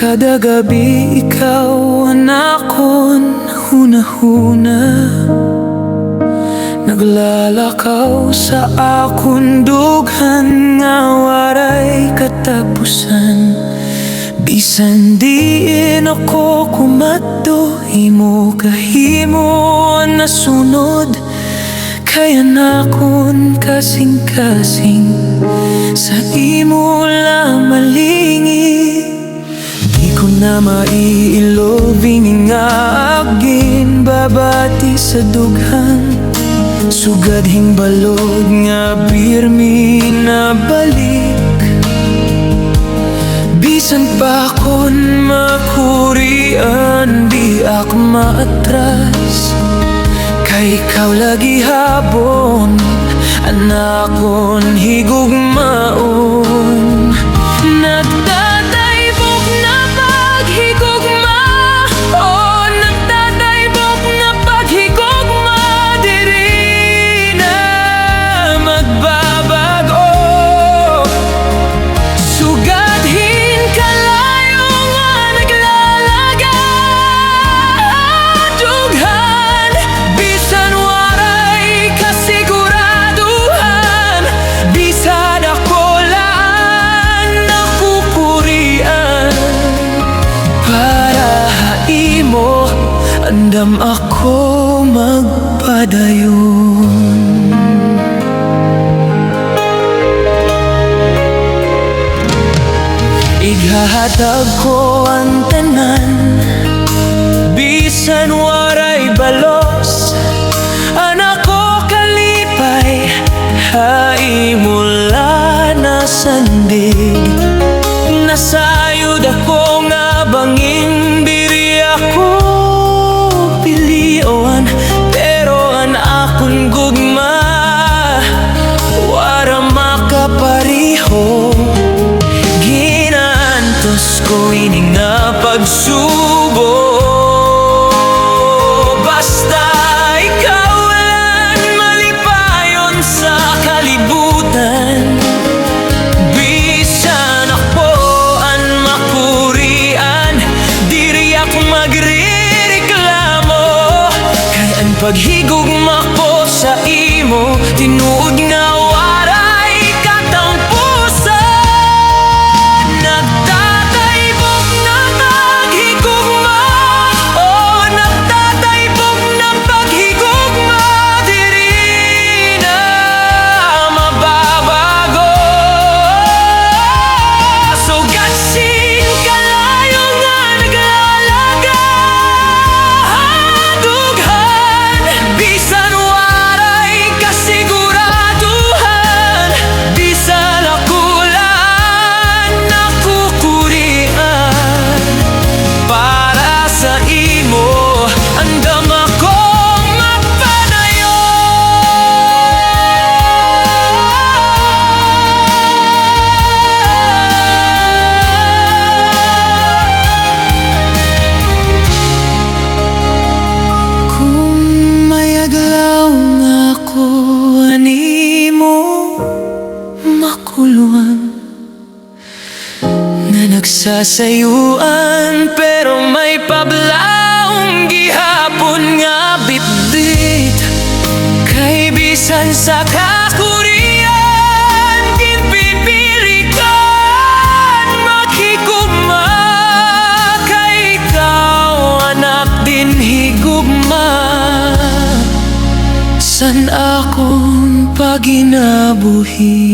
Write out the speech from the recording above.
Kada gabi ikaw ang akon hunahuna, naglalakaw sa akon dughan nga waray katapusan. Bisan diin ako kumadto, himo kahimo ang nasunod, kaya nakon kasing-kasing sa imo lang malingi. Di ko na maiilobing nga agin babati sa dughan, sugad hingbalod nga birmi na balik. Bisan pa kon makurian, di ako maatras, kay ikaw lagi habon anakon higugmaon. Nagtataybok na paghigugma, oh, nagtataybok na paghigugma, diri na magbabago. Sugadhin kalayo nga naglalaga, dughan bisan waray kasiguraduhan. Bisan ako laan nakukurian, para haimo andam ako magpadayon. Ighahatag ko ang tanan, bisan waray balos. Anak ko kalipay, haimula na sandig. Nasayod ako nga banging diri ako pilion, pero ang akong gugma wara makapariho. Ginantos ko ini nga pagsubo, basta ikaw lang malipayon sa kalibutan. Bisan ako ang makurian, diri ako magrereklamo, kay ang paghigugma ko sa imo tinuod nga waray katampusan. Nagtataybok na paghigugma, oh, nagtataybok na paghigugma, diri na mababago. Sugatsin kalayo nga naglalaga, dughan bisan waray kasiguraduhan. Bisan ako lang nakukurian, para sa imo andam akong magpadayon. Kung mayaglaw nga ako animo makuluan, na nagsasayuan pero may pablaong gihapon nga bitbit. Kay bisan sa kakurian, ginpipilikan makigugma, kay ikaw anak din higugma. San akong paginabuhi?